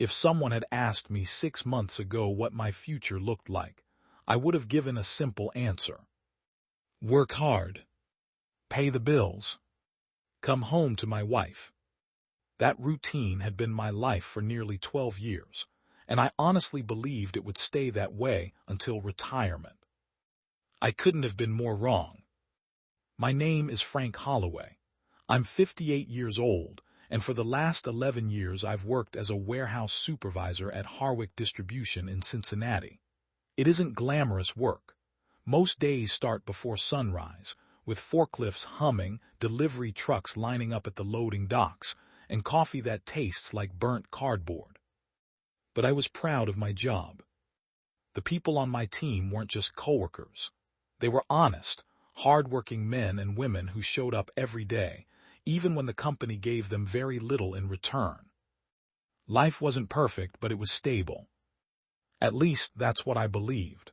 If someone had asked me 6 months ago what my future looked like, I would have given a simple answer. Work hard. Pay the bills. Come home to my wife. That routine had been my life for nearly 12 years, and I honestly believed it would stay that way until retirement. I couldn't have been more wrong. My name is Frank Holloway. I'm 58 years old, and for the last 11 years I've worked as a warehouse supervisor at Harwick Distribution in Cincinnati. It isn't glamorous work. Most days start before sunrise, with forklifts humming, delivery trucks lining up at the loading docks, and coffee that tastes like burnt cardboard. But I was proud of my job. The people on my team weren't just coworkers. They were honest, hard-working men and women who showed up every day, even when the company gave them very little in return. Life wasn't perfect, but it was stable. At least that's what I believed.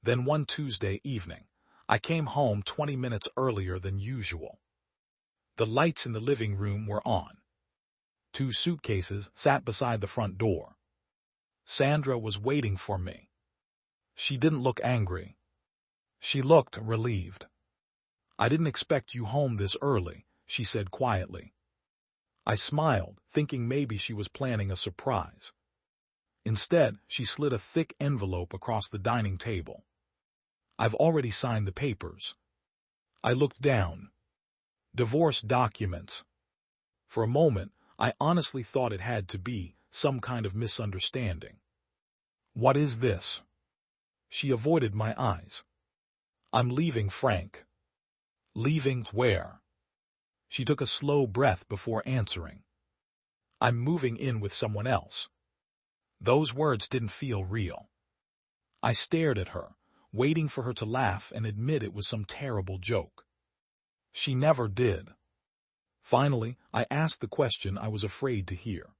Then one Tuesday evening, I came home 20 minutes earlier than usual. The lights in the living room were on. 2 suitcases sat beside the front door. Sandra was waiting for me. She didn't look angry. She looked relieved. "I didn't expect you home this early," she said quietly. I smiled, thinking maybe she was planning a surprise. Instead, she slid a thick envelope across the dining table. "I've already signed the papers." I looked down. Divorce documents. For a moment, I honestly thought it had to be some kind of misunderstanding. "What is this?" She avoided my eyes. "I'm leaving, Frank." "Leaving where?" She took a slow breath before answering. "I'm moving in with someone else." Those words didn't feel real. I stared at her, waiting for her to laugh and admit it was some terrible joke. She never did. Finally, I asked the question I was afraid to hear.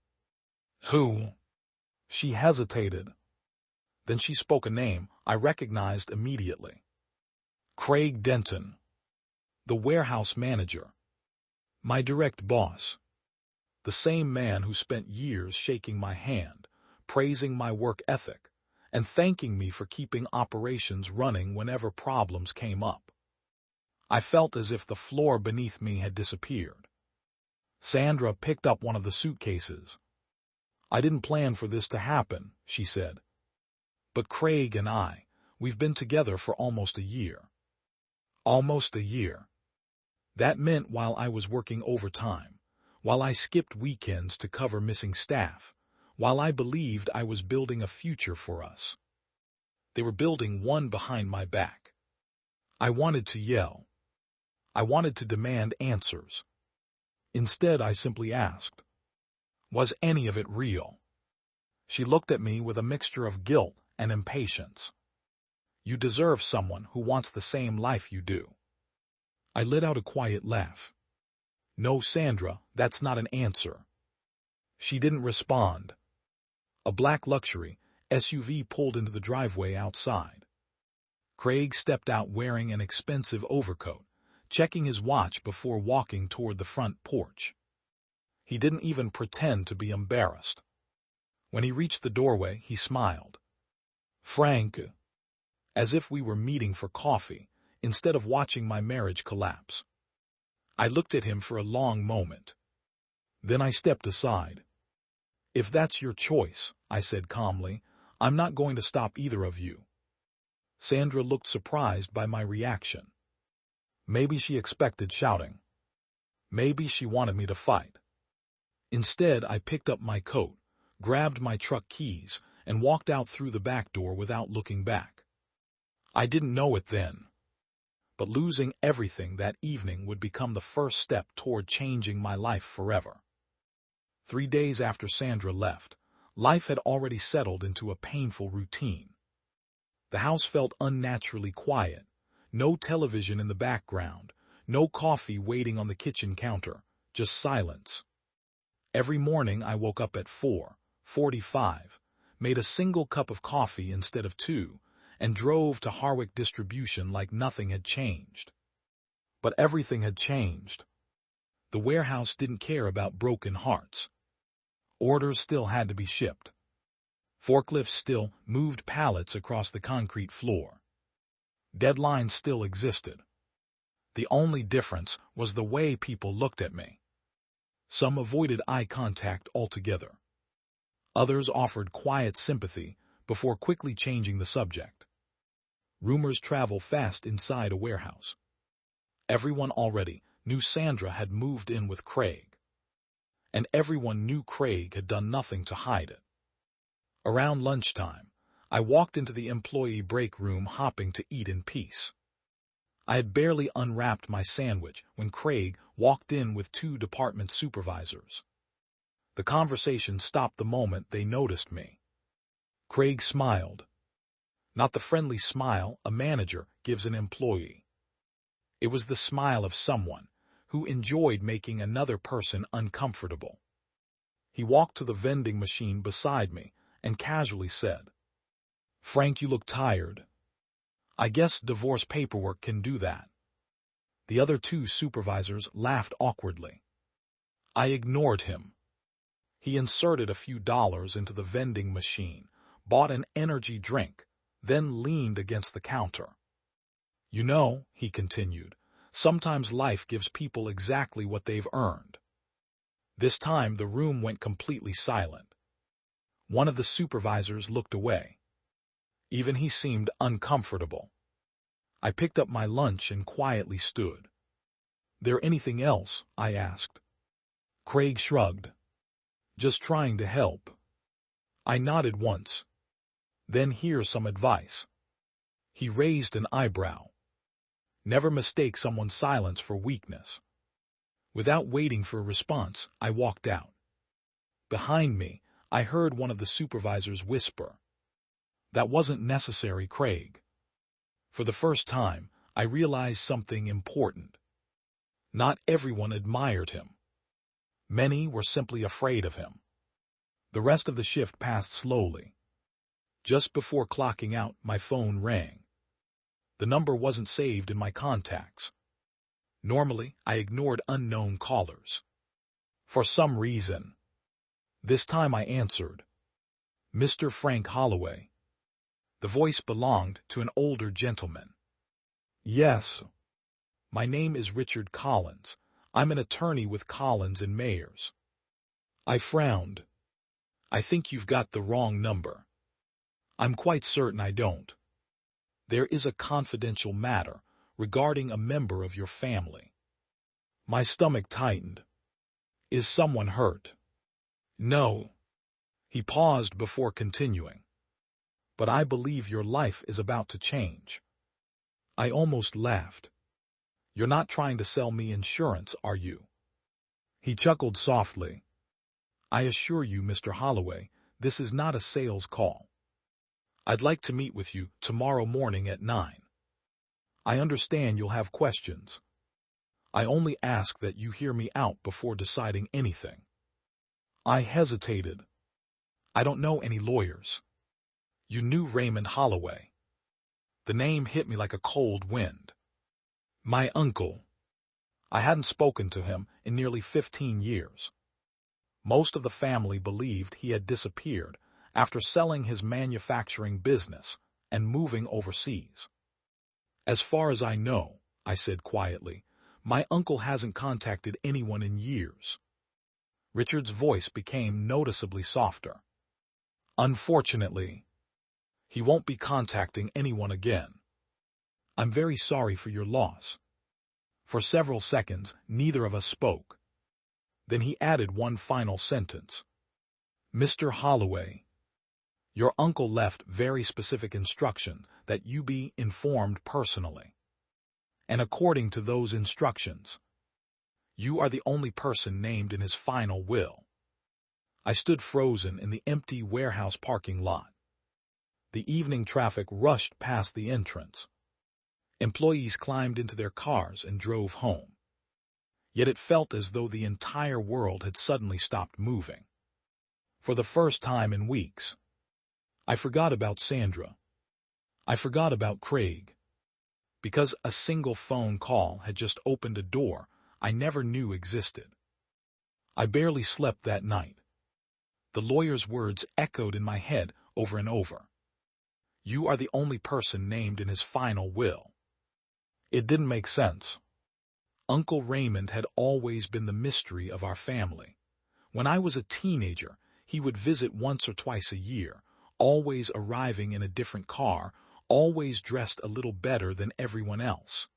"Who?" She hesitated. Then she spoke a name I recognized immediately. Craig Denton. The warehouse manager. My direct boss. The same man who spent years shaking my hand, praising my work ethic, and thanking me for keeping operations running whenever problems came up. I felt as if the floor beneath me had disappeared. Sandra picked up one of the suitcases. "I didn't plan for this to happen," she said. "But Craig and we've been together for almost a year." Almost a year. That meant while I was working overtime, while I skipped weekends to cover missing staff, while I believed I was building a future for us. They were building one behind my back. I wanted to yell. I wanted to demand answers. Instead, I simply asked, "Was any of it real?" She looked at me with a mixture of guilt and impatience. "You deserve someone who wants the same life you do." I let out a quiet laugh. "No, Sandra, that's not an answer." She didn't respond. A black luxury SUV pulled into the driveway outside. Craig stepped out wearing an expensive overcoat, checking his watch before walking toward the front porch. He didn't even pretend to be embarrassed. When he reached the doorway, he smiled. "Frank," as if we were meeting for coffee, instead of watching my marriage collapse. I looked at him for a long moment. Then I stepped aside. "If that's your choice," I said calmly, "I'm not going to stop either of you." Sandra looked surprised by my reaction. Maybe she expected shouting. Maybe she wanted me to fight. Instead, I picked up my coat, grabbed my truck keys, and walked out through the back door without looking back. I didn't know it then, but losing everything that evening would become the first step toward changing my life forever. 3 days after Sandra left, life had already settled into a painful routine. The house felt unnaturally quiet, no television in the background, no coffee waiting on the kitchen counter, just silence. Every morning I woke up at 4:45, made a single cup of coffee instead of 2, and drove to Harwick Distribution like nothing had changed. But everything had changed. The warehouse didn't care about broken hearts. Orders still had to be shipped. Forklifts still moved pallets across the concrete floor. Deadlines still existed. The only difference was the way people looked at me. Some avoided eye contact altogether. Others offered quiet sympathy before quickly changing the subject. Rumors travel fast inside a warehouse. Everyone already knew Sandra had moved in with Craig. And everyone knew Craig had done nothing to hide it. Around lunchtime, I walked into the employee break room hoping to eat in peace. I had barely unwrapped my sandwich when Craig walked in with 2 department supervisors. The conversation stopped the moment they noticed me. Craig smiled. Not the friendly smile a manager gives an employee. It was the smile of someone who enjoyed making another person uncomfortable. He walked to the vending machine beside me and casually said, "Frank, you look tired. I guess divorce paperwork can do that." The other 2 supervisors laughed awkwardly. I ignored him. He inserted a few dollars into the vending machine, bought an energy drink, then leaned against the counter. "You know," he continued, "sometimes life gives people exactly what they've earned." This time the room went completely silent. One of the supervisors looked away. Even he seemed uncomfortable. I picked up my lunch and quietly stood. "There anything else?" I asked. Craig shrugged. "Just trying to help." I nodded once. "Then here's some advice." He raised an eyebrow. "Never mistake someone's silence for weakness." Without waiting for a response, I walked out. Behind me, I heard one of the supervisors whisper, "That wasn't necessary, Craig." For the first time, I realized something important. Not everyone admired him. Many were simply afraid of him. The rest of the shift passed slowly. Just before clocking out, my phone rang. The number wasn't saved in my contacts. Normally, I ignored unknown callers. For some reason. This time I answered. "Mr. Frank Holloway." The voice belonged to an older gentleman. "Yes. My name is Richard Collins. I'm an attorney with Collins and Mayers." I frowned. "I think you've got the wrong number." "I'm quite certain I don't. There is a confidential matter regarding a member of your family." My stomach tightened. "Is someone hurt?" "No." He paused before continuing. "But I believe your life is about to change." I almost laughed. "You're not trying to sell me insurance, are you?" He chuckled softly. "I assure you, Mr. Holloway, this is not a sales call. I'd like to meet with you tomorrow morning at 9. I understand you'll have questions. I only ask that you hear me out before deciding anything." I hesitated. "I don't know any lawyers." "You knew Raymond Holloway." The name hit me like a cold wind. My uncle. I hadn't spoken to him in nearly 15 years. Most of the family believed he had disappeared after selling his manufacturing business and moving overseas. "As far as I know," I said quietly, "my uncle hasn't contacted anyone in years." Richard's voice became noticeably softer. "Unfortunately, he won't be contacting anyone again. I'm very sorry for your loss." For several seconds, neither of us spoke. Then he added one final sentence. "Mr. Holloway, your uncle left very specific instruction that you be informed personally. And according to those instructions, you are the only person named in his final will." I stood frozen in the empty warehouse parking lot. The evening traffic rushed past the entrance. Employees climbed into their cars and drove home. Yet it felt as though the entire world had suddenly stopped moving. For the first time in weeks, I forgot about Sandra. I forgot about Craig. Because a single phone call had just opened a door I never knew existed. I barely slept that night. The lawyer's words echoed in my head over and over. You are the only person named in his final will. It didn't make sense. Uncle Raymond had always been the mystery of our family. When I was a teenager, he would visit once or twice a year, always arriving in a different car, always dressed a little better than everyone else.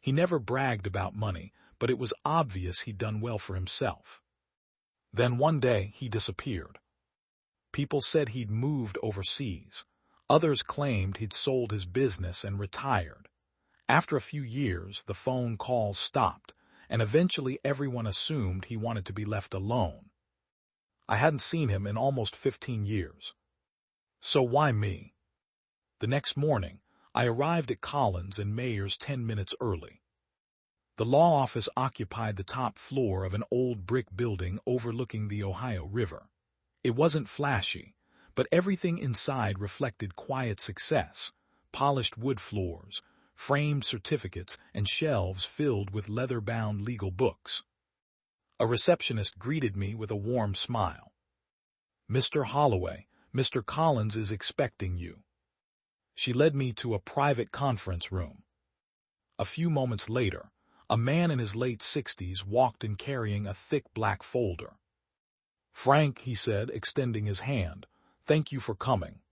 He never bragged about money, but it was obvious he'd done well for himself. Then one day, he disappeared. People said he'd moved overseas. Others claimed he'd sold his business and retired. After a few years, the phone calls stopped, and eventually everyone assumed he wanted to be left alone. I hadn't seen him in almost 15 years. So why me? The next morning, I arrived at Collins and Mayer's 10 minutes early. The law office occupied the top floor of an old brick building overlooking the Ohio River. It wasn't flashy, but everything inside reflected quiet success: polished wood floors, framed certificates, and shelves filled with leather-bound legal books. A receptionist greeted me with a warm smile. "Mr. Holloway, Mr. Collins is expecting you." She led me to a private conference room. A few moments later, a man in his late 60s walked in carrying a thick black folder. "Frank," he said, extending his hand, "thank you for coming.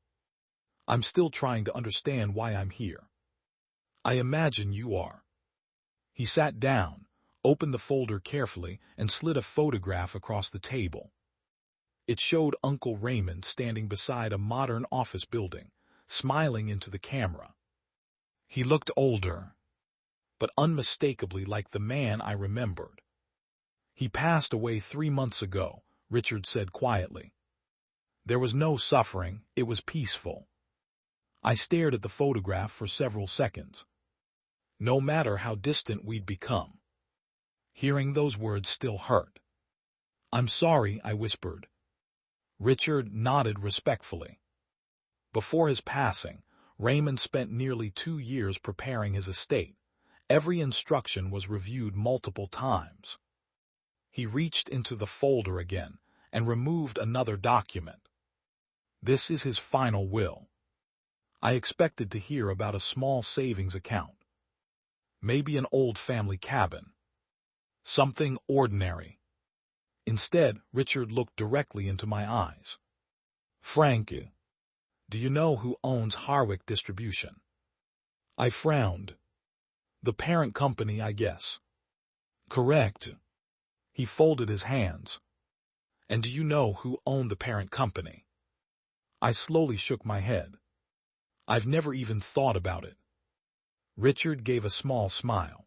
I'm still trying to understand why I'm here." "I imagine you are." He sat down, opened the folder carefully, and slid a photograph across the table. It showed Uncle Raymond standing beside a modern office building, smiling into the camera. He looked older, but unmistakably like the man I remembered. "He passed away 3 months ago," Richard said quietly. There was no suffering, it was peaceful. I stared at the photograph for several seconds. No matter how distant we'd become. Hearing those words still hurt. "I'm sorry," I whispered. Richard nodded respectfully. Before his passing, Raymond spent nearly 2 years preparing his estate. Every instruction was reviewed multiple times. He reached into the folder again and removed another document. This is his final will. I expected to hear about a small savings account. Maybe an old family cabin. Something ordinary. Instead, Richard looked directly into my eyes. "Frank, do you know who owns Harwick Distribution?" I frowned. "The parent company, I guess." "Correct." He folded his hands. "And do you know who owned the parent company?" I slowly shook my head. "I've never even thought about it." Richard gave a small smile.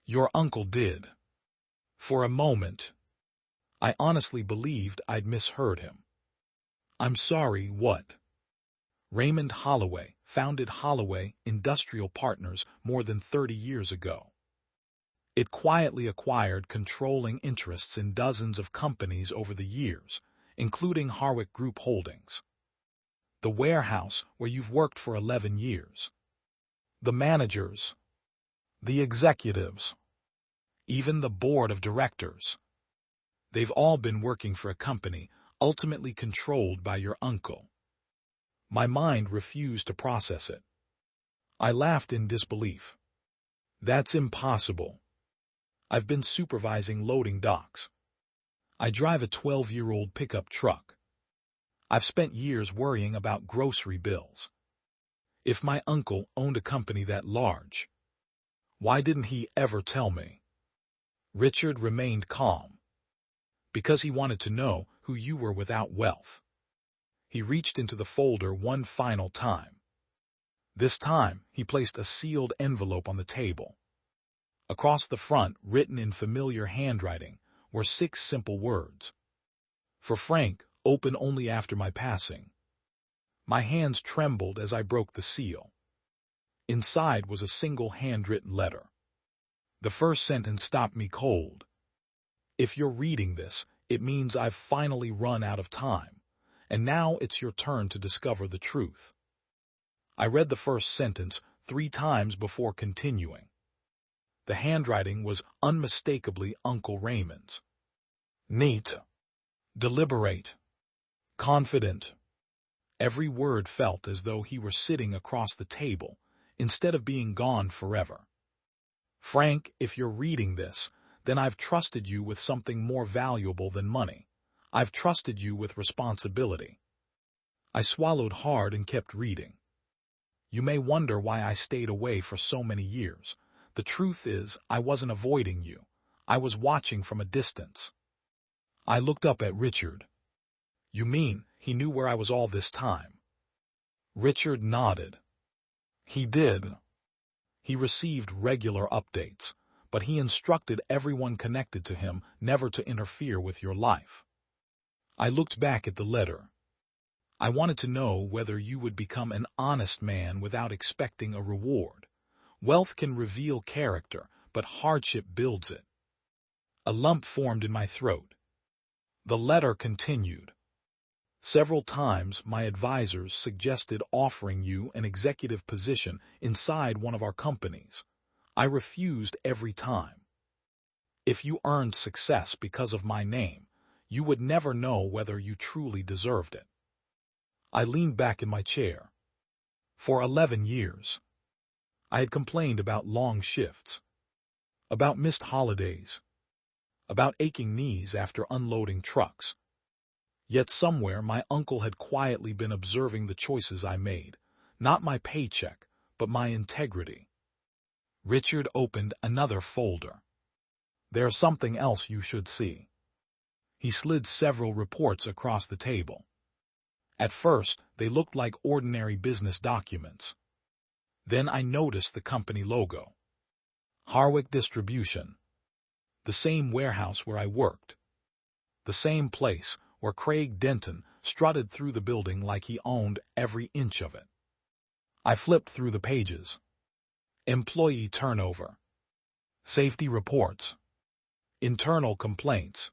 "Your uncle did." For a moment, I honestly believed I'd misheard him. "I'm sorry, what?" "Raymond Holloway founded Holloway Industrial Partners more than 30 years ago. It quietly acquired controlling interests in dozens of companies over the years, including Harwick Group Holdings. The warehouse where you've worked for 11 years. The managers. The executives. Even the board of directors. They've all been working for a company ultimately controlled by your uncle." My mind refused to process it. I laughed in disbelief. "That's impossible. I've been supervising loading docks. I drive a 12-year-old pickup truck. I've spent years worrying about grocery bills. If my uncle owned a company that large, why didn't he ever tell me?" Richard remained calm. "Because he wanted to know who you were without wealth." He reached into the folder one final time. This time, he placed a sealed envelope on the table. Across the front, written in familiar handwriting, were 6 simple words. "For Frank, open only after my passing." My hands trembled as I broke the seal. Inside was a single handwritten letter. The first sentence stopped me cold. "If you're reading this, it means I've finally run out of time, and now it's your turn to discover the truth." I read the first sentence 3 times before continuing. The handwriting was unmistakably Uncle Raymond's. Neat. Deliberate. confident. Every word felt as though he were sitting across the table, instead of being gone forever. Frank, if you're reading this, then I've trusted you with something more valuable than money. I've trusted you with responsibility. I swallowed hard and kept reading. You may wonder why I stayed away for so many years. The truth is, I wasn't avoiding you. I was watching from a distance. I looked up at Richard. You mean, he knew where I was all this time? Richard nodded. He did. He received regular updates, but he instructed everyone connected to him never to interfere with your life. I looked back at the letter. I wanted to know whether you would become an honest man without expecting a reward. Wealth can reveal character, but hardship builds it. A lump formed in my throat. The letter continued. Several times my advisors suggested offering you an executive position inside one of our companies. I refused every time. If you earned success because of my name, you would never know whether you truly deserved it. I leaned back in my chair. For 11 years, I had complained about long shifts, about missed holidays, about aching knees after unloading trucks. Yet somewhere my uncle had quietly been observing the choices I made, not my paycheck, but my integrity. Richard opened another folder. There's something else you should see. He slid several reports across the table. At first, they looked like ordinary business documents. Then I noticed the company logo. Harwick Distribution. The same warehouse where I worked. The same place where Craig Denton strutted through the building like he owned every inch of it. I flipped through the pages. Employee turnover. Safety reports. Internal complaints.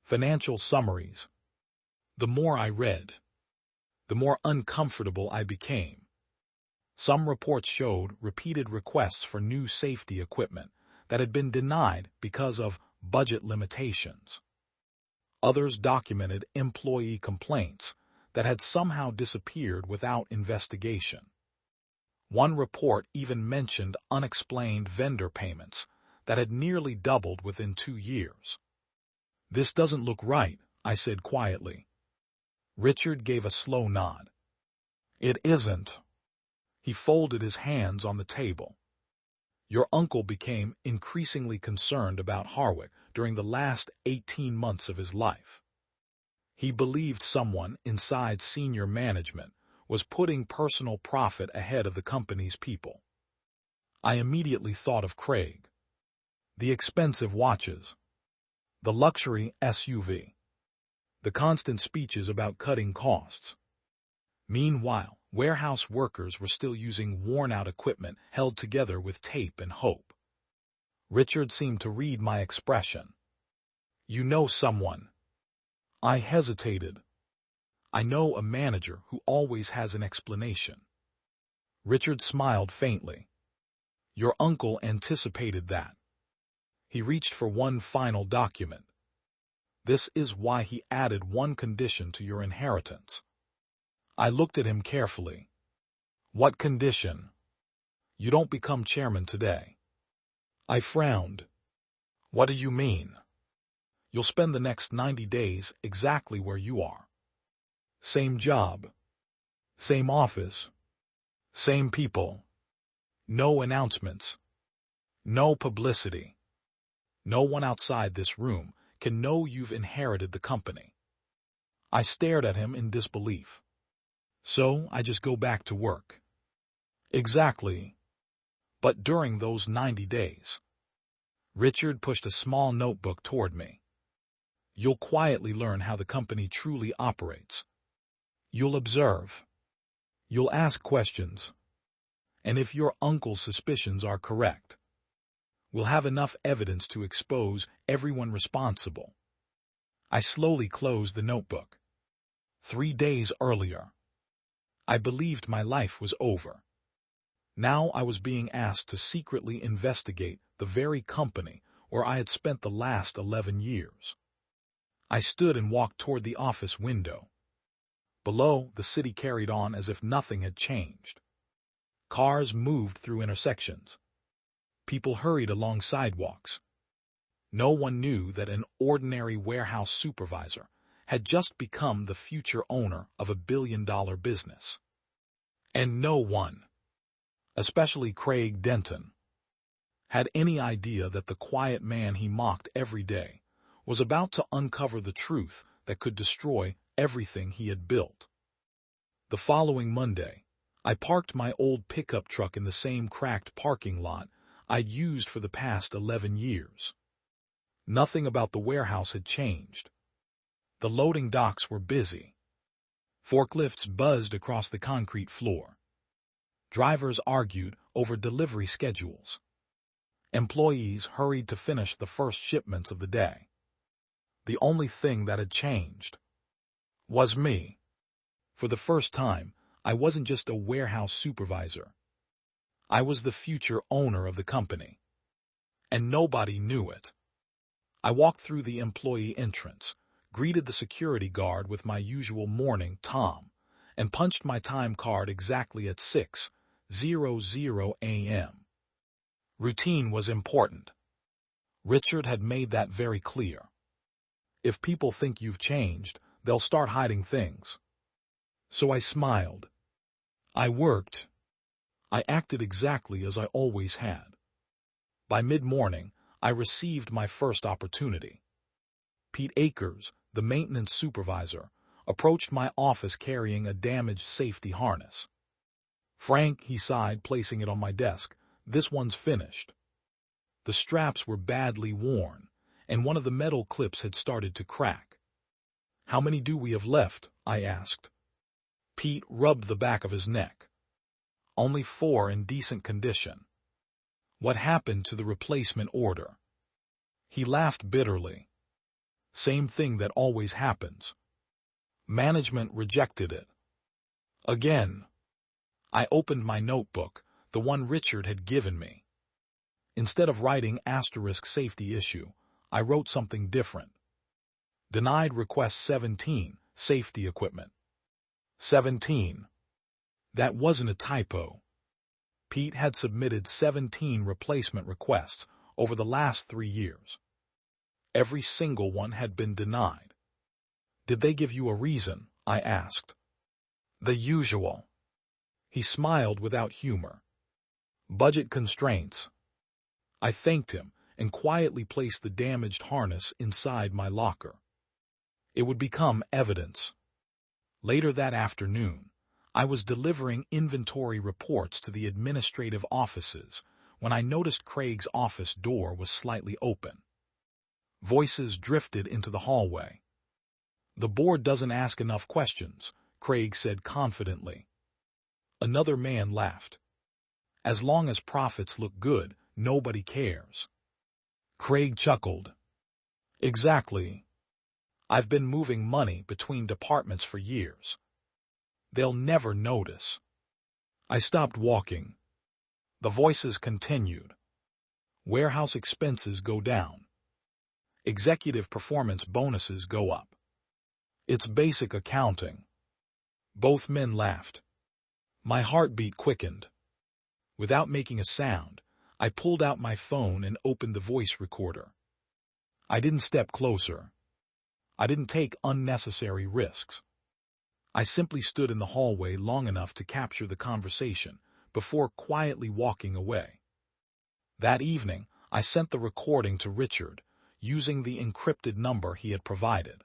Financial summaries. The more I read, the more uncomfortable I became. Some reports showed repeated requests for new safety equipment that had been denied because of budget limitations. Others documented employee complaints that had somehow disappeared without investigation. One report even mentioned unexplained vendor payments that had nearly doubled within 2 years. This doesn't look right, I said quietly. Richard gave a slow nod. It isn't. He folded his hands on the table. Your uncle became increasingly concerned about Harwick during the last 18 months of his life. He believed someone inside senior management was putting personal profit ahead of the company's people. I immediately thought of Craig. The expensive watches. The luxury SUV. The constant speeches about cutting costs. Meanwhile, warehouse workers were still using worn-out equipment held together with tape and hope. Richard seemed to read my expression. You know someone. I hesitated. I know a manager who always has an explanation. Richard smiled faintly. Your uncle anticipated that. He reached for one final document. This is why he added one condition to your inheritance. I looked at him carefully. What condition? You don't become chairman today. I frowned. What do you mean? You'll spend the next 90 days exactly where you are. Same job. Same office. Same people. No announcements. No publicity. No one outside this room can know you've inherited the company. I stared at him in disbelief. So I just go back to work. Exactly. But during those 90 days, Richard pushed a small notebook toward me. You'll quietly learn how the company truly operates. You'll observe. You'll ask questions. And if your uncle's suspicions are correct, we'll have enough evidence to expose everyone responsible. I slowly closed the notebook. 3 days earlier, I believed my life was over. Now I was being asked to secretly investigate the very company where I had spent the last 11 years. I stood and walked toward the office window. Below, the city carried on as if nothing had changed. Cars moved through intersections. People hurried along sidewalks. No one knew that an ordinary warehouse supervisor had just become the future owner of a billion-dollar business. And no one, especially Craig Denton, had any idea that the quiet man he mocked every day was about to uncover the truth that could destroy everything he had built. The following Monday, I parked my old pickup truck in the same cracked parking lot I'd used for the past 11 years. Nothing about the warehouse had changed. The loading docks were busy. Forklifts buzzed across the concrete floor. Drivers argued over delivery schedules. Employees hurried to finish the first shipments of the day. The only thing that had changed was me. For the first time, I wasn't just a warehouse supervisor. I was the future owner of the company. And nobody knew it. I walked through the employee entrance, greeted the security guard with my usual morning Tom, and punched my time card exactly at 6:00 a.m. Routine was important. Richard had made that very clear. If people think you've changed, they'll start hiding things. So I smiled. I worked. I acted exactly as I always had. By mid-morning, I received my first opportunity. Pete Akers, the maintenance supervisor, approached my office carrying a damaged safety harness. "Frank," he sighed, placing it on my desk, "this one's finished." The straps were badly worn, and one of the metal clips had started to crack. "How many do we have left?" I asked. Pete rubbed the back of his neck. "Only 4 in decent condition." "What happened to the replacement order?" He laughed bitterly. "Same thing that always happens. Management rejected it." Again. I opened my notebook, the one Richard had given me. Instead of writing * safety issue, I wrote something different. Denied request 17, safety equipment. 17. That wasn't a typo. Pete had submitted 17 replacement requests over the last 3 years. Every single one had been denied. "Did they give you a reason?" I asked. "The usual." He smiled without humor. "Budget constraints." I thanked him and quietly placed the damaged harness inside my locker. It would become evidence. Later that afternoon, I was delivering inventory reports to the administrative offices when I noticed Craig's office door was slightly open. Voices drifted into the hallway. "The board doesn't ask enough questions," Craig said confidently. Another man laughed. "As long as profits look good, nobody cares." Craig chuckled. "Exactly. I've been moving money between departments for years. They'll never notice." I stopped walking. The voices continued. "Warehouse expenses go down. Executive performance bonuses go up. It's basic accounting." Both men laughed. My heartbeat quickened. Without making a sound, I pulled out my phone and opened the voice recorder. I didn't step closer. I didn't take unnecessary risks. I simply stood in the hallway long enough to capture the conversation before quietly walking away. That evening, I sent the recording to Richard, using the encrypted number he had provided.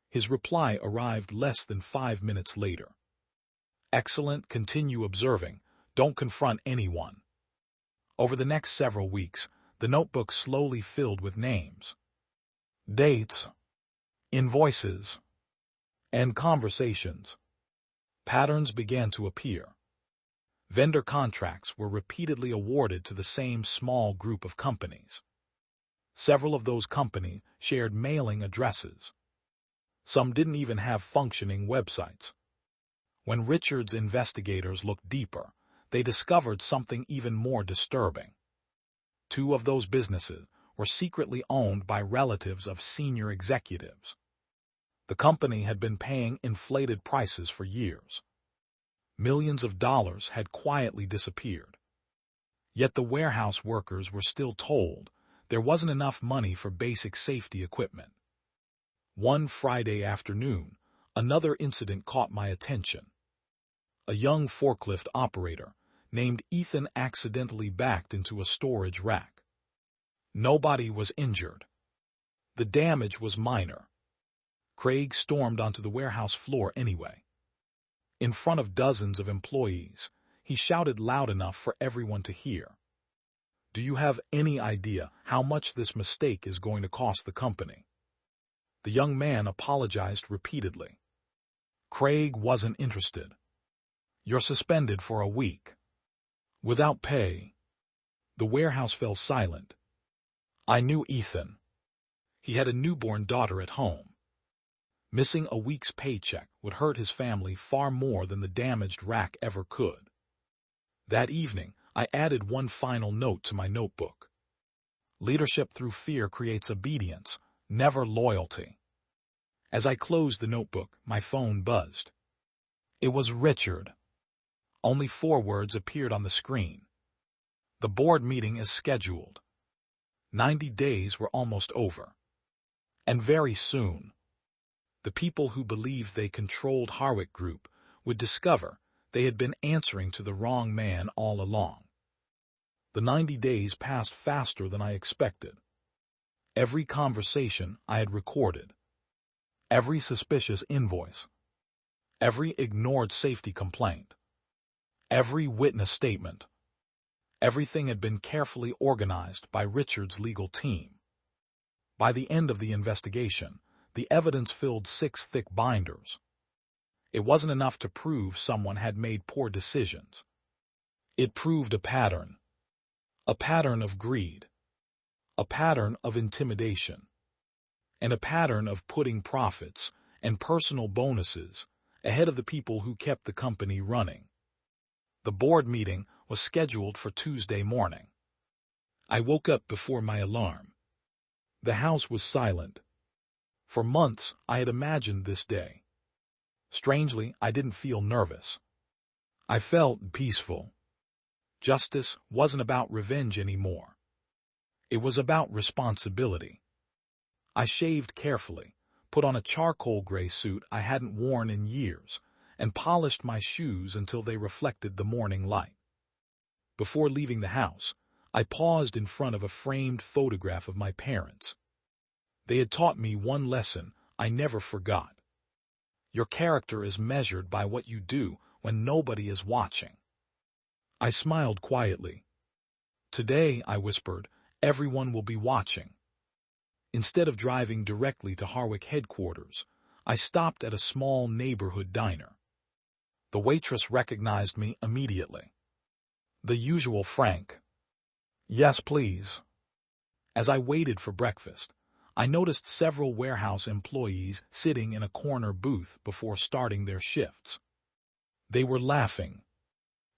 His reply arrived less than 5 minutes later. "Excellent, continue observing, don't confront anyone." Over the next several weeks, the notebook slowly filled with names, dates, invoices, and conversations. Patterns began to appear. Vendor contracts were repeatedly awarded to the same small group of companies. Several of those companies shared mailing addresses. Some didn't even have functioning websites. When Richard's investigators looked deeper, they discovered something even more disturbing. 2 of those businesses were secretly owned by relatives of senior executives. The company had been paying inflated prices for years. Millions of dollars had quietly disappeared. Yet the warehouse workers were still told there wasn't enough money for basic safety equipment. One Friday afternoon, another incident caught my attention. A young forklift operator named Ethan accidentally backed into a storage rack. Nobody was injured. The damage was minor. Craig stormed onto the warehouse floor anyway. In front of dozens of employees, he shouted loud enough for everyone to hear. "Do you have any idea how much this mistake is going to cost the company?" The young man apologized repeatedly. Craig wasn't interested. "You're suspended for a week. Without pay." The warehouse fell silent. I knew Ethan. He had a newborn daughter at home. Missing a week's paycheck would hurt his family far more than the damaged rack ever could. That evening, I added one final note to my notebook. Leadership through fear creates obedience, never loyalty. As I closed the notebook, my phone buzzed. It was Richard. Only 4 words appeared on the screen. The board meeting is scheduled. 90 days were almost over. And very soon, the people who believed they controlled Harwick Group would discover they had been answering to the wrong man all along. The 90 days passed faster than I expected. Every conversation I had recorded, every suspicious invoice, every ignored safety complaint, every witness statement, everything had been carefully organized by Richard's legal team. By the end of the investigation, the evidence filled 6 thick binders. It wasn't enough to prove someone had made poor decisions. It proved a pattern of greed, a pattern of intimidation, and a pattern of putting profits and personal bonuses ahead of the people who kept the company running. The board meeting was scheduled for Tuesday morning. I woke up before my alarm. The house was silent. For months, I had imagined this day. Strangely, I didn't feel nervous. I felt peaceful. Justice wasn't about revenge anymore. It was about responsibility. I shaved carefully, put on a charcoal gray suit I hadn't worn in years, and polished my shoes until they reflected the morning light. Before leaving the house, I paused in front of a framed photograph of my parents. They had taught me one lesson I never forgot. Your character is measured by what you do when nobody is watching. I smiled quietly. Today, I whispered, everyone will be watching. Instead of driving directly to Harwick headquarters, I stopped at a small neighborhood diner. The waitress recognized me immediately. The usual Frank. "Yes, please." As I waited for breakfast, I noticed several warehouse employees sitting in a corner booth before starting their shifts. They were laughing,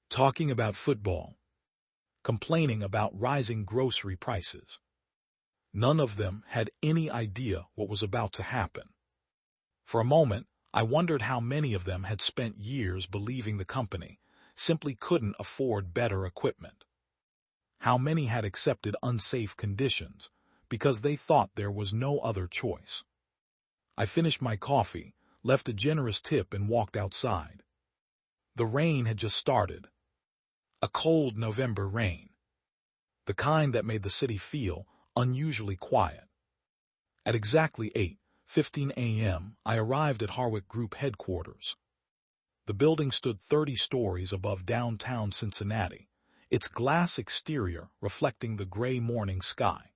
talking about football, complaining about rising grocery prices. None of them had any idea what was about to happen. For a moment, I wondered how many of them had spent years believing the company simply couldn't afford better equipment. How many had accepted unsafe conditions because they thought there was no other choice. I finished my coffee, left a generous tip, and walked outside. The rain had just started. A cold November rain. The kind that made the city feel unusually quiet. At exactly 8:15 a.m., I arrived at Harwick Group headquarters. The building stood 30 stories above downtown Cincinnati, its glass exterior reflecting the gray morning sky.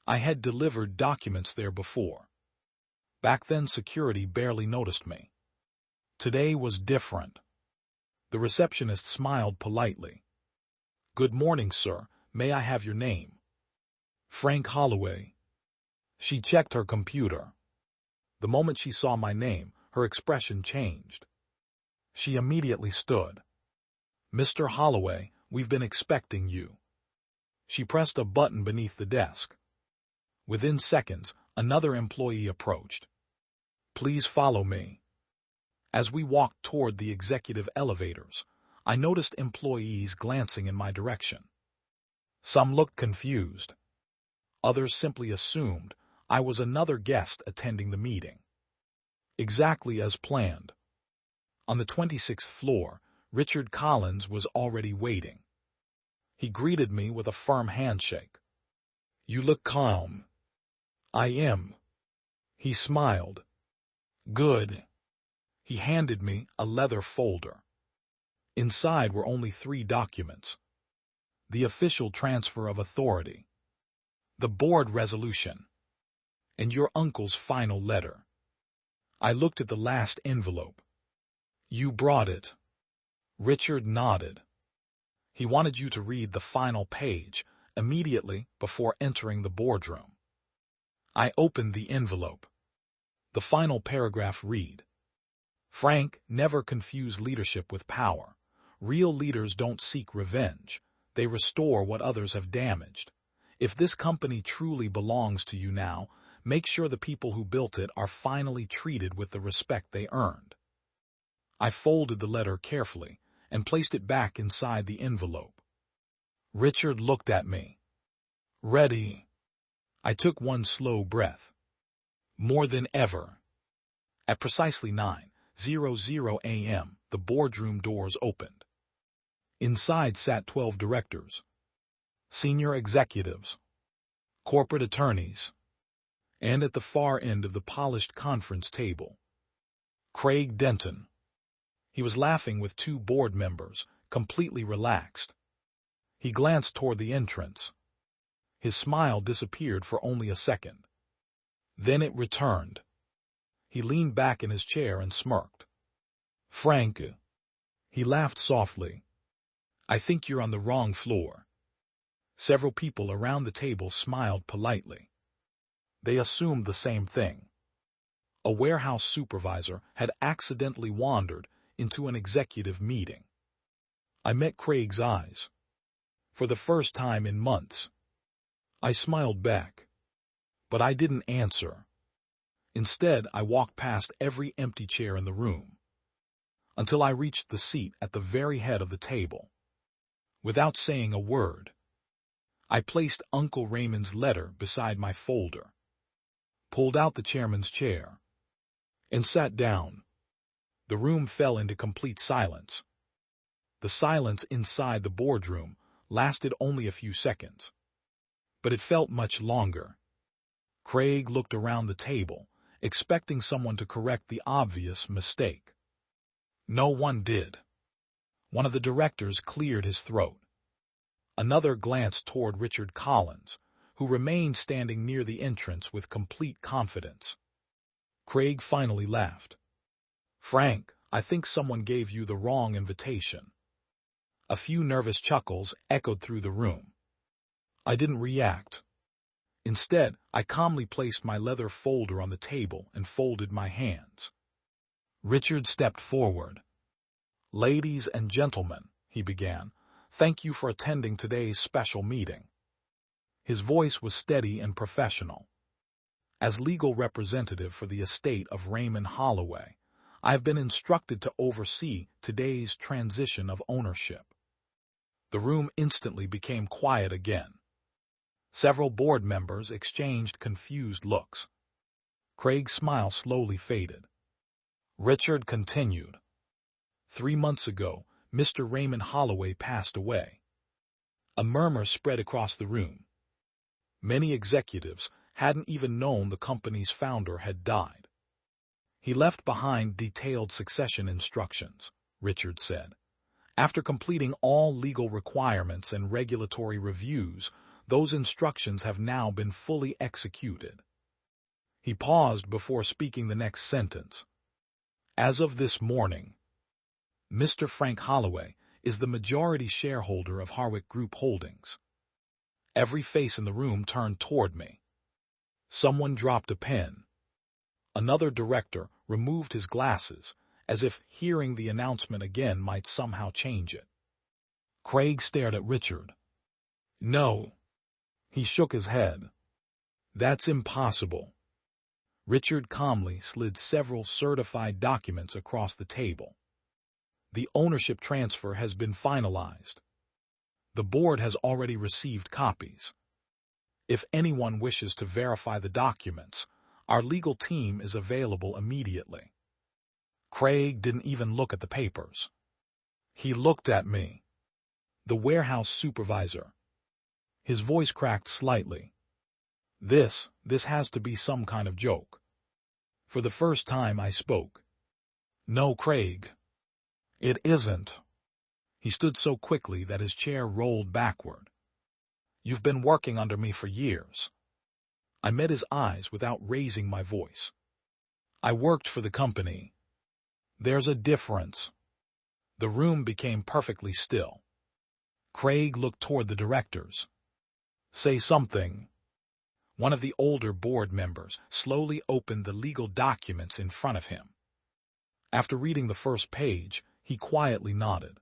I had delivered documents there before. Back then, security barely noticed me. Today was different. The receptionist smiled politely. "Good morning, sir. May I have your name?" "Frank Holloway." She checked her computer. The moment she saw my name, her expression changed. She immediately stood. "Mr. Holloway, we've been expecting you." She pressed a button beneath the desk. Within seconds, another employee approached. Please follow me. As we walked toward the executive elevators, I noticed employees glancing in my direction. Some looked confused. Others simply assumed I was another guest attending the meeting. Exactly as planned. On the 26th floor, Richard Collins was already waiting. He greeted me with a firm handshake. You look calm. I am. He smiled. Good. He handed me a leather folder. Inside were only 3 documents. The official transfer of authority, the board resolution, and your uncle's final letter. I looked at the last envelope. You brought it. Richard nodded. He wanted you to read the final page immediately before entering the boardroom. I opened the envelope. The final paragraph read, Frank, never confuse leadership with power. Real leaders don't seek revenge. They restore what others have damaged. If this company truly belongs to you now, make sure the people who built it are finally treated with the respect they earned. I folded the letter carefully and placed it back inside the envelope. Richard looked at me. Ready. I took one slow breath. More than ever. At precisely 9:00 a.m., the boardroom doors opened. Inside sat 12 directors, senior executives, corporate attorneys, and at the far end of the polished conference table, Craig Denton. He was laughing with 2 board members, completely relaxed. He glanced toward the entrance. His smile disappeared for only a second. Then it returned. He leaned back in his chair and smirked. Frank. He laughed softly. I think you're on the wrong floor. Several people around the table smiled politely. They assumed the same thing. A warehouse supervisor had accidentally wandered into an executive meeting. I met Craig's eyes. For the first time in months. I smiled back. But I didn't answer. Instead, I walked past every empty chair in the room, until I reached the seat at the very head of the table. Without saying a word, I placed Uncle Raymond's letter beside my folder, pulled out the chairman's chair, and sat down. The room fell into complete silence. The silence inside the boardroom lasted only a few seconds, but it felt much longer. Craig looked around the table, expecting someone to correct the obvious mistake. No one did. One of the directors cleared his throat. Another glanced toward Richard Collins, who remained standing near the entrance with complete confidence. Craig finally laughed. Frank, I think someone gave you the wrong invitation. A few nervous chuckles echoed through the room. I didn't react. Instead, I calmly placed my leather folder on the table and folded my hands. Richard stepped forward. Ladies and gentlemen, he began, thank you for attending today's special meeting. His voice was steady and professional. As legal representative for the estate of Raymond Holloway, I have been instructed to oversee today's transition of ownership. The room instantly became quiet again. Several board members exchanged confused looks. Craig's smile slowly faded. Richard continued. 3 months ago, Mr. Raymond Holloway passed away. A murmur spread across the room. Many executives hadn't even known the company's founder had died. He left behind detailed succession instructions, Richard said. After completing all legal requirements and regulatory reviews, those instructions have now been fully executed. He paused before speaking the next sentence. As of this morning, Mr. Frank Holloway is the majority shareholder of Harwick Group Holdings. Every face in the room turned toward me. Someone dropped a pen. Another director removed his glasses, as if hearing the announcement again might somehow change it. Craig stared at Richard. No. He shook his head. That's impossible. Richard calmly slid several certified documents across the table. The ownership transfer has been finalized. The board has already received copies. If anyone wishes to verify the documents, our legal team is available immediately. Craig didn't even look at the papers. He looked at me, the warehouse supervisor. His voice cracked slightly. This has to be some kind of joke. For the first time I spoke. No, Craig. It isn't. He stood so quickly that his chair rolled backward. You've been working under me for years. I met his eyes without raising my voice. I worked for the company. There's a difference. The room became perfectly still. Craig looked toward the directors. Say something. One of the older board members slowly opened the legal documents in front of him. After reading the first page, he quietly nodded.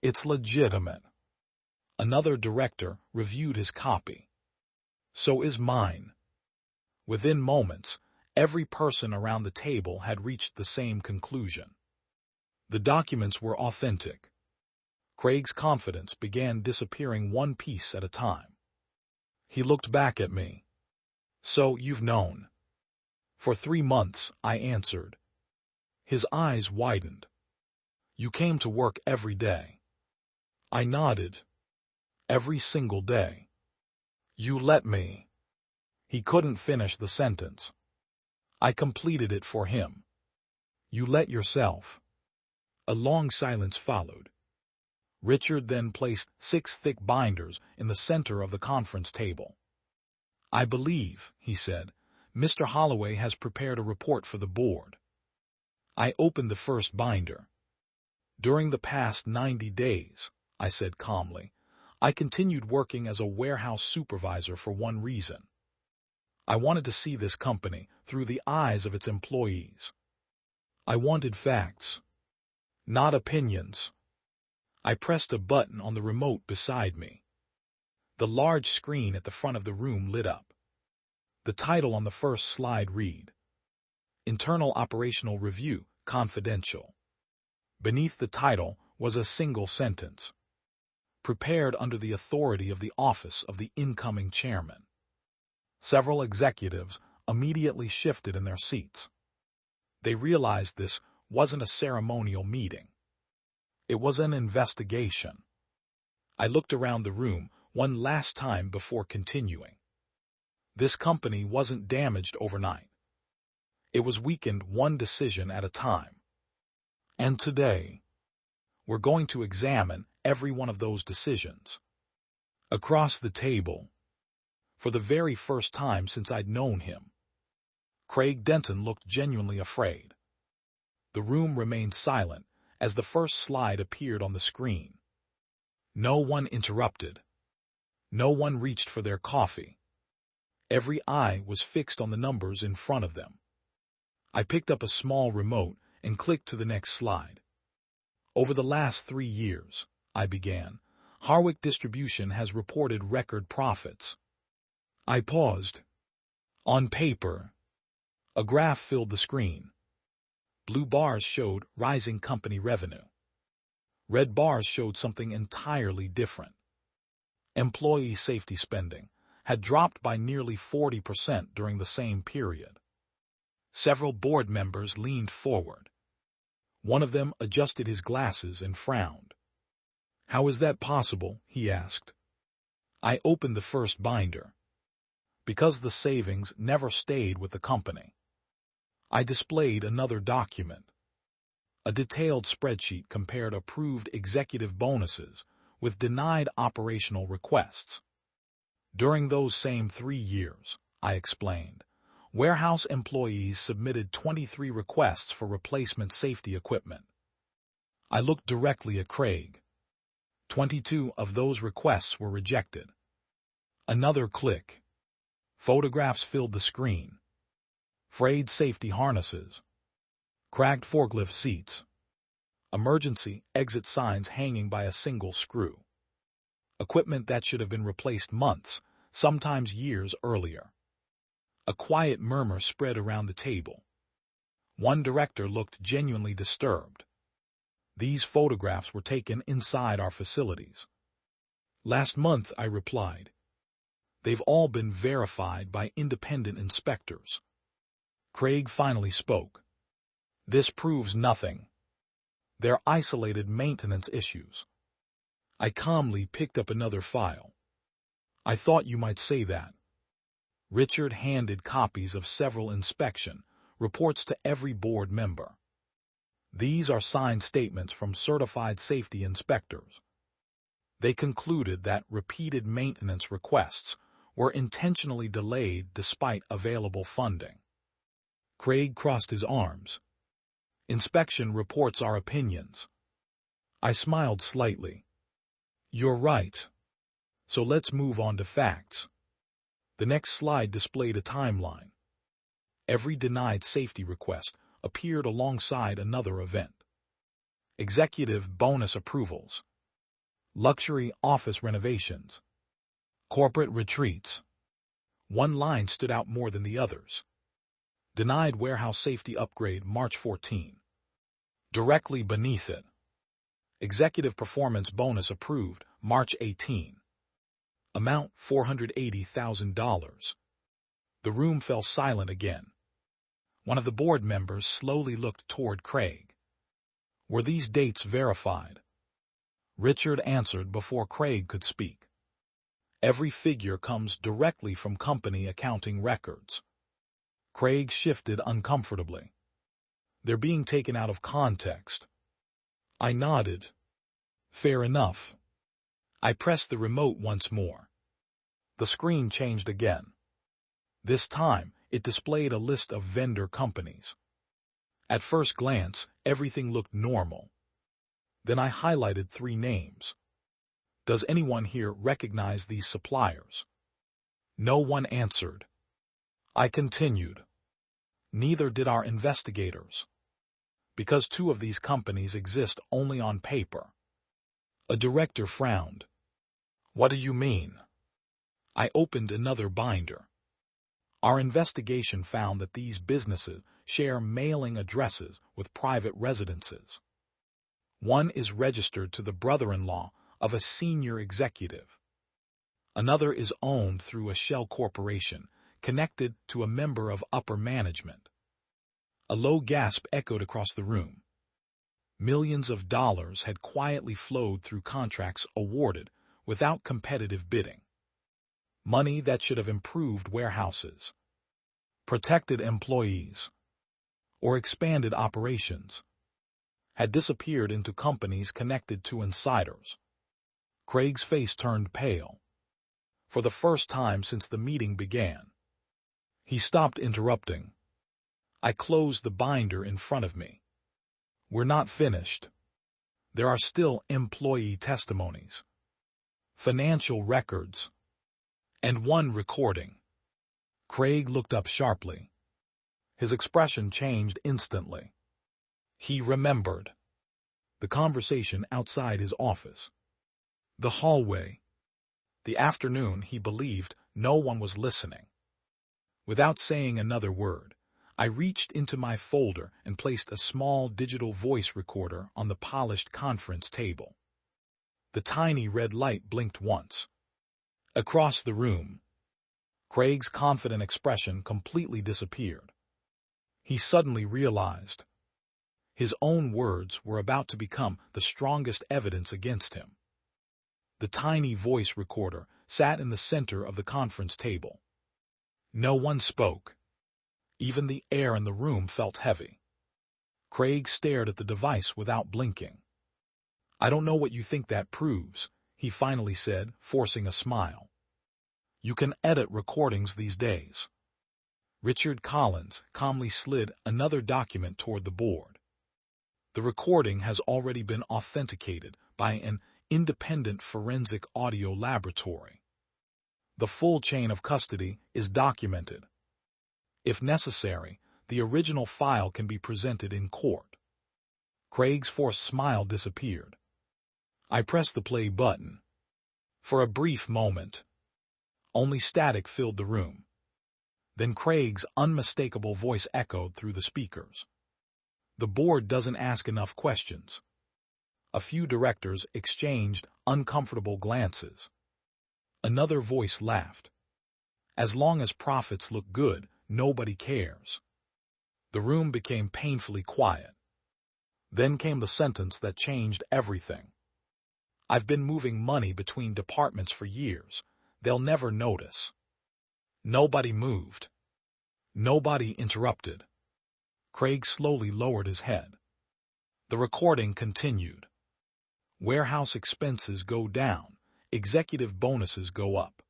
It's legitimate. Another director reviewed his copy. So is mine. Within moments, every person around the table had reached the same conclusion. The documents were authentic. Craig's confidence began disappearing one piece at a time. He looked back at me. So you've known. For 3 months, I answered. His eyes widened. You came to work every day. I nodded. Every single day. You let me. He couldn't finish the sentence. I completed it for him. You let yourself. A long silence followed. Richard then placed 6 thick binders in the center of the conference table. I believe, he said, Mr. Holloway has prepared a report for the board. I opened the first binder. During the past 90 days, I said calmly, I continued working as a warehouse supervisor for one reason. I wanted to see this company through the eyes of its employees. I wanted facts, not opinions. I pressed a button on the remote beside me. The large screen at the front of the room lit up. The title on the first slide read, Internal Operational Review, Confidential. Beneath the title was a single sentence. Prepared under the authority of the office of the incoming chairman. Several executives immediately shifted in their seats. They realized this wasn't a ceremonial meeting. It was an investigation. I looked around the room one last time before continuing. This company wasn't damaged overnight. It was weakened one decision at a time. And today, we're going to examine every one of those decisions. Across the table, for the very first time since I'd known him, Craig Denton looked genuinely afraid. The room remained silent as the first slide appeared on the screen. No one interrupted. No one reached for their coffee. Every eye was fixed on the numbers in front of them. I picked up a small remote and clicked to the next slide. Over the last 3 years, I began, Harwick Distribution has reported record profits. I paused. On paper, a graph filled the screen. Blue bars showed rising company revenue. Red bars showed something entirely different. Employee safety spending had dropped by nearly 40% during the same period. Several board members leaned forward. One of them adjusted his glasses and frowned. How is that possible? He asked. I opened the first binder. Because the savings never stayed with the company. I displayed another document. A detailed spreadsheet compared approved executive bonuses with denied operational requests. During those same 3 years, I explained, warehouse employees submitted 23 requests for replacement safety equipment. I looked directly at Craig. 22 of those requests were rejected. Another click. Photographs filled the screen. Frayed safety harnesses. Cracked forklift seats. Emergency exit signs hanging by a single screw. Equipment that should have been replaced months, sometimes years earlier. A quiet murmur spread around the table. One director looked genuinely disturbed. These photographs were taken inside our facilities. Last month, I replied. They've all been verified by independent inspectors. Craig finally spoke. This proves nothing. They're isolated maintenance issues. I calmly picked up another file. I thought you might say that. Richard handed copies of several inspection reports to every board member. These are signed statements from certified safety inspectors. They concluded that repeated maintenance requests were intentionally delayed despite available funding. Craig crossed his arms. Inspection reports are opinions. I smiled slightly. You're right. So let's move on to facts. The next slide displayed a timeline. Every denied safety request appeared alongside another event. Executive bonus approvals. Luxury office renovations. Corporate retreats. One line stood out more than the others. Denied warehouse safety upgrade March 14. Directly beneath it. Executive performance bonus approved March 18. Amount $480,000. The room fell silent again. One of the board members slowly looked toward Craig. Were these dates verified? Richard answered before Craig could speak. Every figure comes directly from company accounting records. Craig shifted uncomfortably. They're being taken out of context. I nodded. Fair enough. I pressed the remote once more. The screen changed again. This time, it displayed a list of vendor companies. At first glance, everything looked normal. Then I highlighted 3 names. Does anyone here recognize these suppliers? No one answered. I continued. Neither did our investigators. Because 2 of these companies exist only on paper. A director frowned. What do you mean? I opened another binder. Our investigation found that these businesses share mailing addresses with private residences. One is registered to the brother-in-law of a senior executive. Another is owned through a shell corporation connected to a member of upper management. A low gasp echoed across the room. Millions of dollars had quietly flowed through contracts awarded without competitive bidding. Money that should have improved warehouses, protected employees, or expanded operations, had disappeared into companies connected to insiders. Craig's face turned pale. For the first time since the meeting began. He stopped interrupting. I closed the binder in front of me. We're not finished. There are still employee testimonies, financial records, and one recording. Craig looked up sharply. His expression changed instantly. He remembered. The conversation outside his office. The hallway. The afternoon he believed no one was listening. Without saying another word, I reached into my folder and placed a small digital voice recorder on the polished conference table. The tiny red light blinked once. Across the room, Craig's confident expression completely disappeared. He suddenly realized his own words were about to become the strongest evidence against him. The tiny voice recorder sat in the center of the conference table. No one spoke. Even the air in the room felt heavy. Craig stared at the device without blinking. I don't know what you think that proves, he finally said, forcing a smile. You can edit recordings these days. Richard Collins calmly slid another document toward the board. The recording has already been authenticated by an independent forensic audio laboratory. The full chain of custody is documented. If necessary, the original file can be presented in court. Craig's forced smile disappeared. I pressed the play button. For a brief moment, only static filled the room. Then Craig's unmistakable voice echoed through the speakers. The board doesn't ask enough questions. A few directors exchanged uncomfortable glances. Another voice laughed. As long as profits look good, nobody cares. The room became painfully quiet. Then came the sentence that changed everything. I've been moving money between departments for years. They'll never notice. Nobody moved. Nobody interrupted. Craig slowly lowered his head. The recording continued. Warehouse expenses go down. Executive bonuses go up.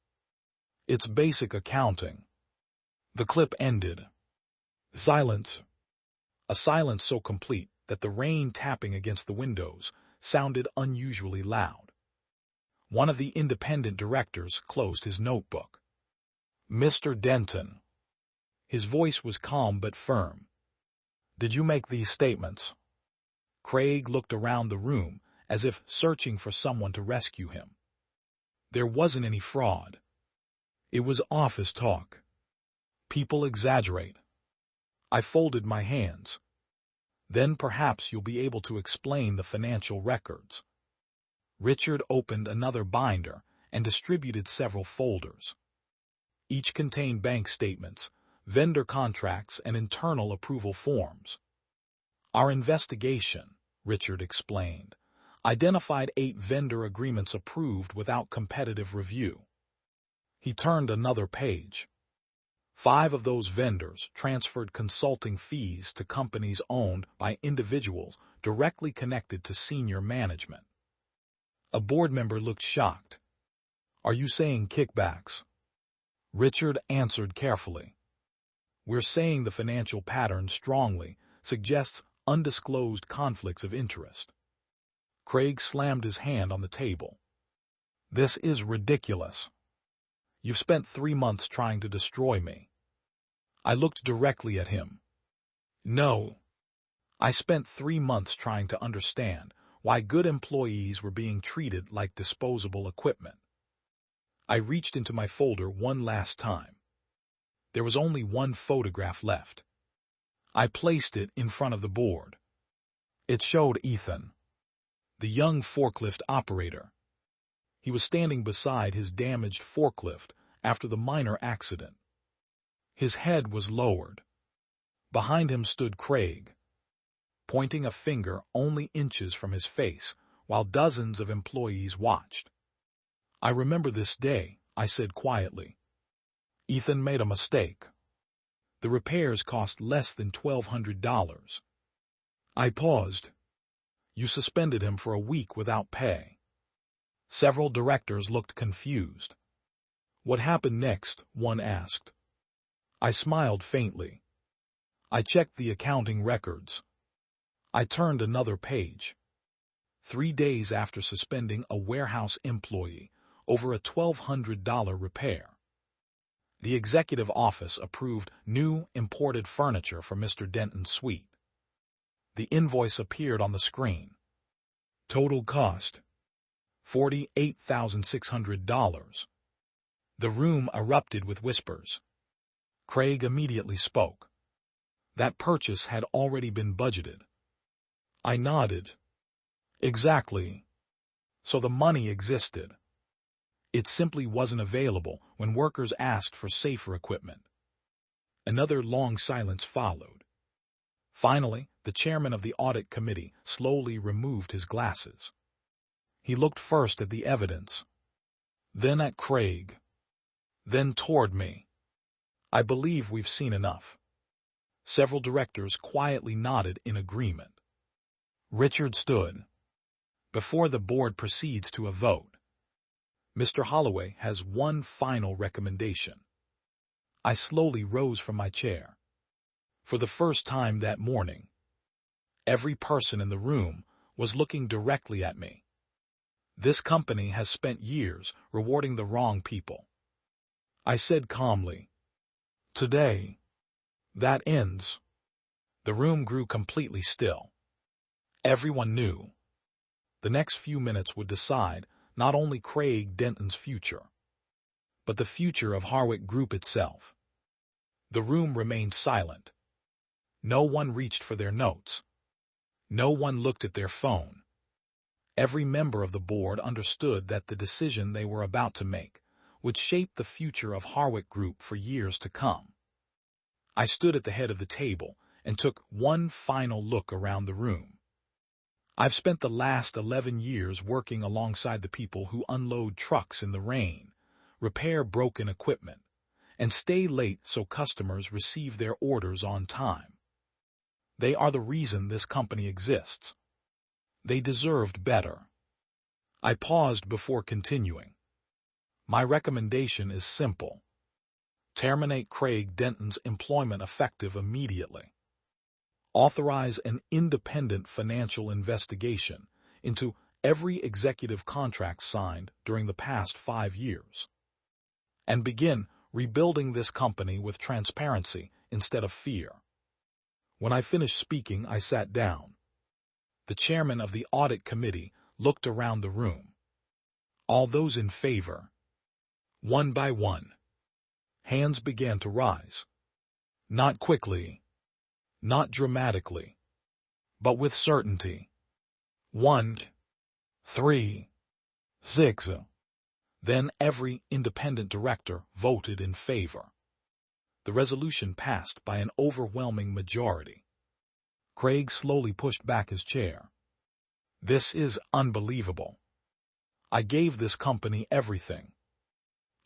It's basic accounting. The clip ended. Silence. A silence so complete that the rain tapping against the windows sounded unusually loud. One of the independent directors closed his notebook. Mr. Denton. His voice was calm but firm. Did you make these statements? Craig looked around the room as if searching for someone to rescue him. There wasn't any fraud. It was office talk. People exaggerate. I folded my hands. Then perhaps you'll be able to explain the financial records. Richard opened another binder and distributed several folders. Each contained bank statements, vendor contracts, and internal approval forms. Our investigation, Richard explained, identified 8 vendor agreements approved without competitive review. He turned another page. 5 of those vendors transferred consulting fees to companies owned by individuals directly connected to senior management. A board member looked shocked. Are you saying kickbacks? Richard answered carefully. We're saying the financial pattern strongly suggests undisclosed conflicts of interest. Craig slammed his hand on the table. This is ridiculous. You've spent 3 months trying to destroy me. I looked directly at him. No. I spent 3 months trying to understand why good employees were being treated like disposable equipment. I reached into my folder one last time. There was only one photograph left. I placed it in front of the board. It showed Ethan, the young forklift operator. He was standing beside his damaged forklift after the minor accident. His head was lowered. Behind him stood Craig, pointing a finger only inches from his face, while dozens of employees watched. I remember this day, I said quietly. Ethan made a mistake. The repairs cost less than $1,200. I paused. You suspended him for a week without pay. Several directors looked confused. What happened next? One asked. I smiled faintly. I checked the accounting records. I turned another page. 3 days after suspending a warehouse employee over a $1,200 repair, the executive office approved new imported furniture for Mr. Denton's suite. The invoice appeared on the screen. Total cost, $48,600. The room erupted with whispers. Craig immediately spoke. That purchase had already been budgeted. I nodded. Exactly. So the money existed. It simply wasn't available when workers asked for safer equipment. Another long silence followed. Finally, the chairman of the audit committee slowly removed his glasses. He looked first at the evidence, then at Craig, then toward me. I believe we've seen enough. Several directors quietly nodded in agreement. Richard stood. Before the board proceeds to a vote, Mr. Holloway has one final recommendation. I slowly rose from my chair. For the first time that morning, every person in the room was looking directly at me. This company has spent years rewarding the wrong people. I said calmly, today, that ends. The room grew completely still. Everyone knew. The next few minutes would decide not only Craig Denton's future, but the future of Harwick Group itself. The room remained silent. No one reached for their notes. No one looked at their phone. Every member of the board understood that the decision they were about to make would shape the future of Harwick Group for years to come. I stood at the head of the table and took one final look around the room. I've spent the last 11 years working alongside the people who unload trucks in the rain, repair broken equipment, and stay late so customers receive their orders on time. They are the reason this company exists. They deserved better. I paused before continuing. My recommendation is simple. Terminate Craig Denton's employment effective immediately. Authorize an independent financial investigation into every executive contract signed during the past 5 years. And begin rebuilding this company with transparency instead of fear. When I finished speaking, I sat down. The chairman of the audit committee looked around the room. All those in favor. One by one, hands began to rise. Not quickly, not dramatically, but with certainty. 1, 3, 6. Then every independent director voted in favor. The resolution passed by an overwhelming majority. Craig slowly pushed back his chair. This is unbelievable. I gave this company everything.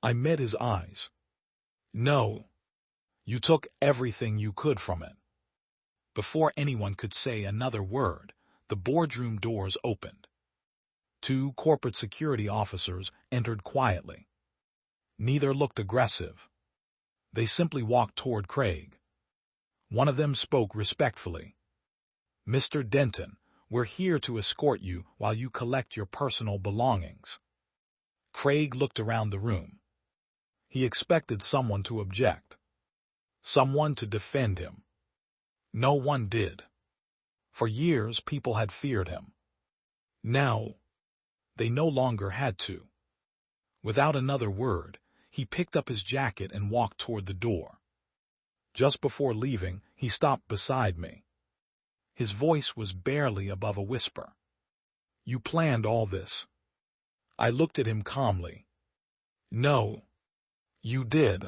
I met his eyes. No. You took everything you could from it. Before anyone could say another word, the boardroom doors opened. 2 corporate security officers entered quietly. Neither looked aggressive. They simply walked toward Craig. One of them spoke respectfully. Mr. Denton, we're here to escort you while you collect your personal belongings. Craig looked around the room. He expected someone to object. Someone to defend him. No one did. For years, people had feared him. Now, they no longer had to. Without another word, he picked up his jacket and walked toward the door. Just before leaving, he stopped beside me. His voice was barely above a whisper. You planned all this. I looked at him calmly. No, you did.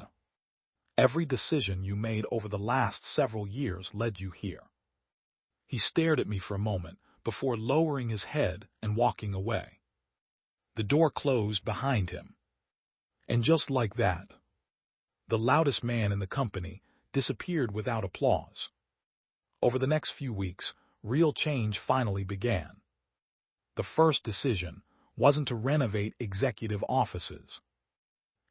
Every decision you made over the last several years led you here. He stared at me for a moment before lowering his head and walking away. The door closed behind him. And just like that, the loudest man in the company disappeared without applause. Over the next few weeks, real change finally began. The first decision wasn't to renovate executive offices.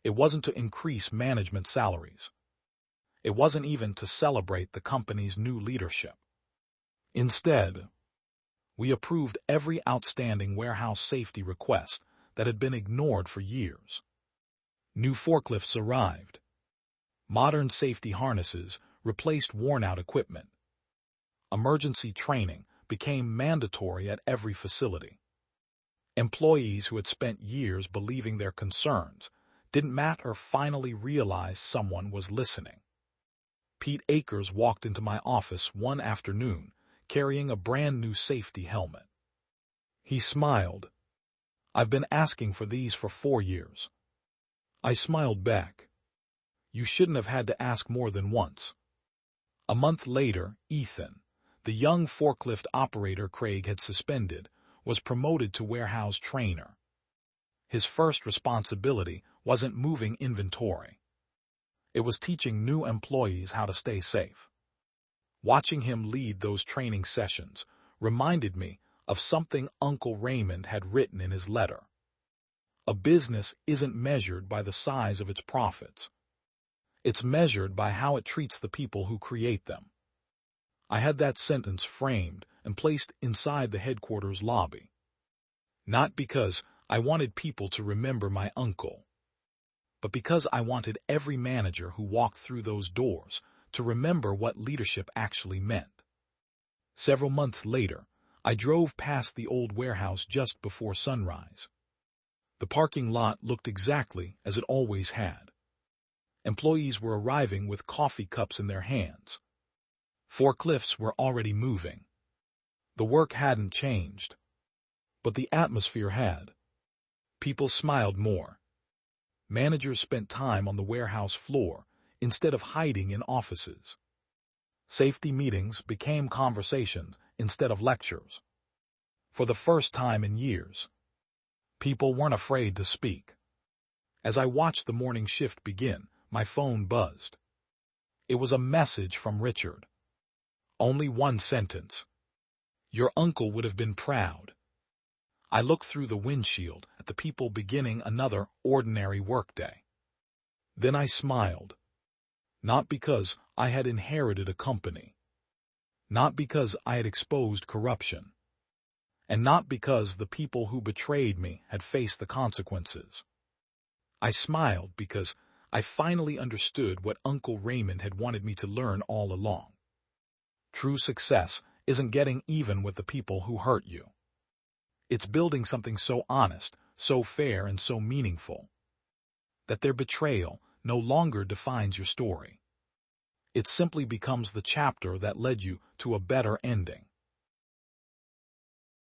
It wasn't to increase management salaries. It wasn't even to celebrate the company's new leadership. Instead, we approved every outstanding warehouse safety request that had been ignored for years. New forklifts arrived. Modern safety harnesses replaced worn-out equipment. Emergency training became mandatory at every facility. Employees who had spent years believing their concerns didn't matter finally realized someone was listening. Pete Akers walked into my office one afternoon carrying a brand new safety helmet. He smiled. I've been asking for these for 4 years. I smiled back. You shouldn't have had to ask more than once. A month later, Ethan, the young forklift operator Craig had suspended, was promoted to warehouse trainer. His first responsibility wasn't moving inventory. It was teaching new employees how to stay safe. Watching him lead those training sessions reminded me of something Uncle Raymond had written in his letter. A business isn't measured by the size of its profits. It's measured by how it treats the people who create them. I had that sentence framed and placed inside the headquarters lobby. Not because I wanted people to remember my uncle, but because I wanted every manager who walked through those doors to remember what leadership actually meant. Several months later, I drove past the old warehouse just before sunrise. The parking lot looked exactly as it always had. Employees were arriving with coffee cups in their hands. Forklifts were already moving. The work hadn't changed, but the atmosphere had. People smiled more. Managers spent time on the warehouse floor instead of hiding in offices. Safety meetings became conversations instead of lectures. For the first time in years, people weren't afraid to speak. As I watched the morning shift begin, my phone buzzed. It was a message from Richard. Only one sentence. Your uncle would have been proud. I looked through the windshield at the people beginning another ordinary workday. Then I smiled. Not because I had inherited a company. Not because I had exposed corruption. And not because the people who betrayed me had faced the consequences. I smiled because I finally understood what Uncle Raymond had wanted me to learn all along. True success isn't getting even with the people who hurt you. It's building something so honest, so fair, and so meaningful that their betrayal no longer defines your story. It simply becomes the chapter that led you to a better ending.